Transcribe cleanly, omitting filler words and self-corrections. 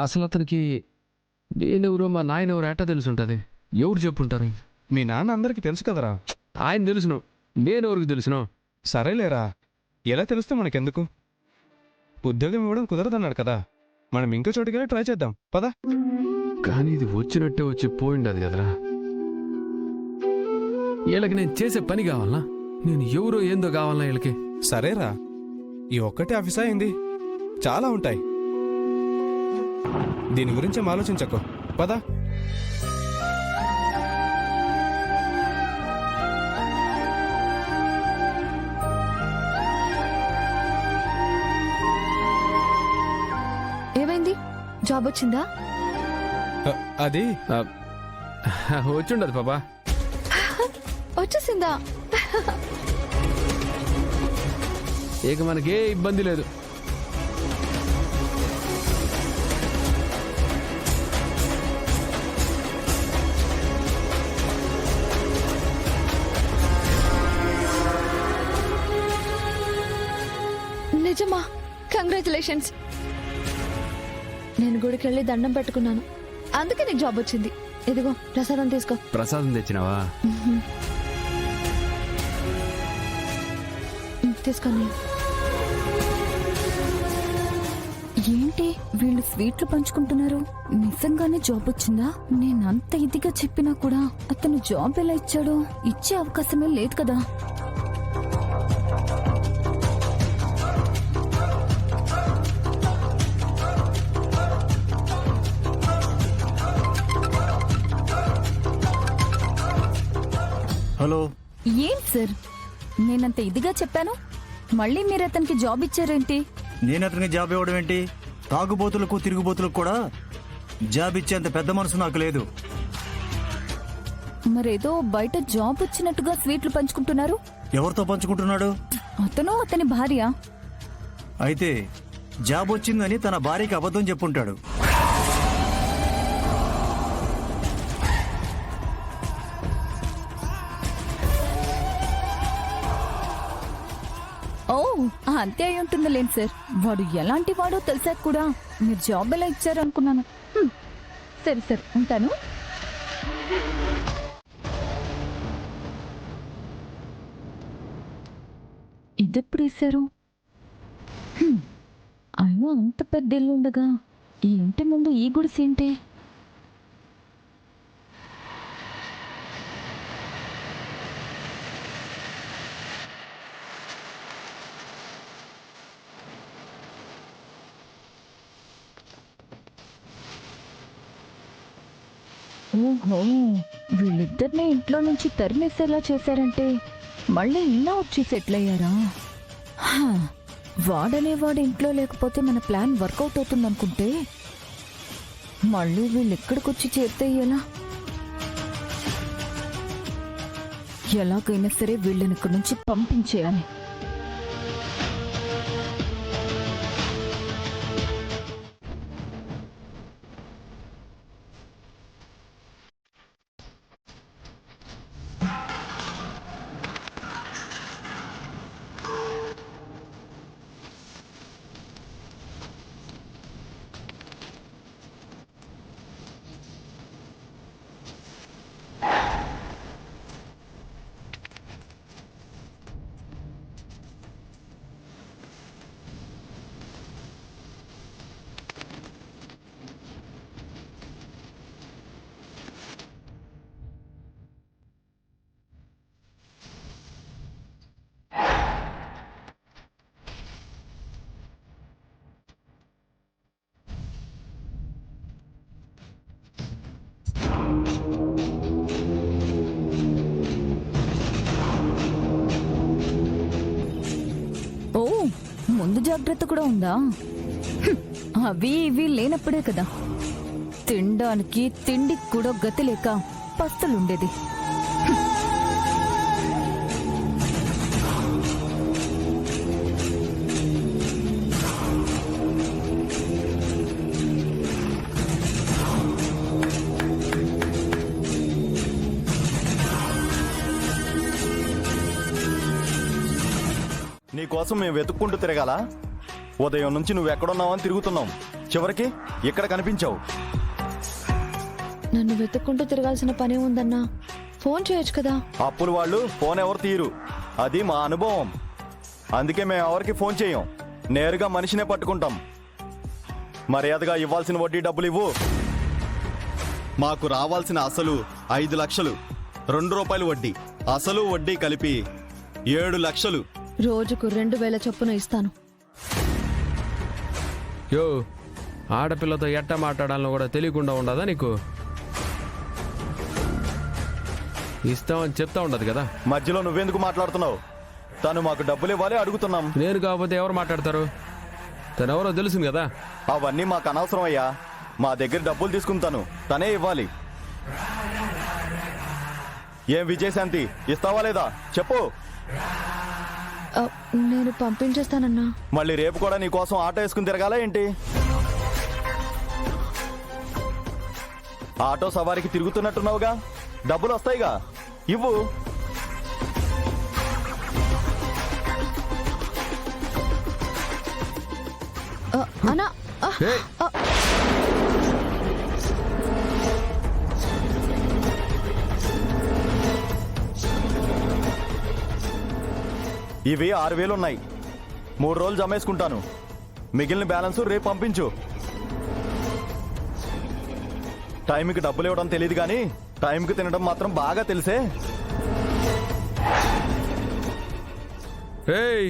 అసలు అతనికి నేనెవరో మా నాయనెవరో ఎట్టా తెలుసుంటుంది? ఎవరు చెప్పుంటారు? మీ నాన్న అందరికీ తెలుసు కదరా. ఆయన తెలుసును, నేనెవరికి తెలుసును? సరేలేరా, ఎలా తెలిస్తే మనకెందుకు? ఉద్యోగం ఇవ్వడం కుదరదన్నాడు కదా, మనం ఇంకో చోటుకెళ్ళి ట్రై చేద్దాం పదా. కానీ ఇది వచ్చినట్టే వచ్చి పోయిండదు కదరా. వీళ్ళకి నేను చేసే పని కావాలనా? నేను ఎవరో ఏందో కావాలనా వీళ్ళకి? సరేరా, ఈ ఒక్కటే ఆఫీసా అయింది, చాలా ఉంటాయి. దీని గురించి ఏం ఆలోచించకు పదా. ఏమైంది? జాబ్ వచ్చిందా? అది వచ్చిండదు పాపా. వచ్చేసిందా? ఇక మనకే ఇబ్బంది లేదు. నిజమా? కంగ్రాచులేషన్స్. నేను గుడికి వెళ్ళి దండం పెట్టుకున్నాను, అందుకే నీకు జాబ్ వచ్చింది. ఇదిగో ప్రసాదం తీసుకో. ప్రసాదం తెచ్చినావా? తీసుకోండి. ఏంటి వీళ్ళు స్వీట్లు పంచుకుంటున్నారు? నిజంగానే జాబ్ వచ్చిందా? నేనంత ఇదిగా చెప్పినా కూడా అతను జాబ్ ఎలా ఇచ్చాడో? ఇచ్చే అవకాశమే లేదు కదా. హలో. ఏం సార్, నేనంత ఇదిగా చెప్పాను, మళ్ళీ మీరు అతనికి జాబ్ ఇచ్చారేంటి? నేను అతనికి జాబ్ ఇవ్వడం ఏంటి? తాగుబోతులకు తిరుగుబోతులకు కూడా జాబ్ ఇచ్చేంత పెద్ద మనసు నాకు లేదు. మరేదో బయట జాబ్ వచ్చినట్టుగా స్వీట్లు పంచుకుంటున్నారు. ఎవరితో పంచుకుంటున్నాడు? అతను అతని భార్య. అయితే జాబ్ వచ్చిందని తన భార్యకి అబద్ధం చెప్పుంటాడు. ఓ, అంతే అయి ఉంటుందిలేండి సార్. వాడు ఎలాంటి వాడో తెలిసాక కూడా మీరు జాబ్ ఎలా ఇచ్చారనుకున్నాను. సరే సరే, ఉంటాను. ఇదెప్పుడు ఇస్తారు? అయ్యో, అంత పెద్ద ఇల్లు ఉండగా ఈ ఇంటి ముందు ఈ గుడిసేంటి? ఓహో, వీళ్ళిద్దరిని ఇంట్లో నుంచి తరిమేసేలా చేశారంటే మళ్ళీ ఇలా వచ్చి సెటిల్ అయ్యారా? వాడనేవాడు ఇంట్లో లేకపోతే మన ప్లాన్ వర్కౌట్ అవుతుందనుకుంటే మళ్ళీ వీళ్ళు ఎక్కడికొచ్చి చేరితే ఎలా? ఎలాగైనా సరే వీళ్ళని ఇక్కడి నుంచి పంపించేయాలి. ముందు జాగ్రత్త కూడా ఉందా? అవి ఇవి లేనప్పుడే కదా తినడానికి తిండికి కూడా గతి లేక పస్తులుండేది. నీకోసం మేము వెతుక్కుంటూ తిరగాల? ఉదయం నుంచి నువ్వు ఎక్కడున్నావని తిరుగుతున్నాం. చివరికి ఇక్కడ కనిపించావు. నన్ను వెతుక్కుంటూ తిరగాల్సిన పని ఉందన్నా. ఫోన్ చేయొచ్చు కదా. అప్పులు వాళ్ళు ఫోన్ ఎవరు తీరు, అది మా అనుభవం. అందుకే మేము ఎవరికి ఫోన్ చేయం, నేరుగా మనిషినే పట్టుకుంటాం. మర్యాదగా ఇవ్వాల్సిన వడ్డీ డబ్బులు ఇవ్వు. మాకు రావాల్సిన అసలు 5 లక్షలు, 2 రూపాయలు వడ్డీ, అసలు వడ్డీ కలిపి 7 లక్షలు. రోజుకు 2000 చొప్పున ఇస్తాను. యో, ఆడపిల్లతో ఎట్ట మాట్లాడాలో కూడా తెలియకుండా ఉండదా నీకు? ఇస్తామని చెప్తా ఉండదు కదా. మధ్యలో నువ్వెందుకు మాట్లాడుతున్నావు? తను మాకు డబ్బులు ఇవ్వాలి అడుగుతున్నాం. నేను కాకపోతే ఎవరు మాట్లాడతారు? తను ఎవరో తెలుసు కదా. అవన్నీ మాకు అనవసరం అయ్యా. మా దగ్గర డబ్బులు తీసుకుంటాను, తనే ఇవ్వాలి. ఏం విజయశాంతి, ఇస్తావా లేదా చెప్పు. నేను పంపించేస్తానన్నా. మళ్ళీ రేపు కూడా నీ కోసం ఆటో వేసుకుని తిరగాలా ఏంటి? ఆటో సవారికి తిరుగుతున్నట్టున్నావుగా, డబ్బులు వస్తాయిగా, ఇవ్వు. అన్నా ఏయ్, ఇవి 6000 ఉన్నాయి. 3 రోజులు జమేసుకుంటాను. మిగిలిన బ్యాలెన్స్ రేపు పంపించు. టైంకి డబ్బులు ఇవ్వడం తెలియదు కానీ టైంకి తినడం మాత్రం బాగా తెలిసే. ఏయ్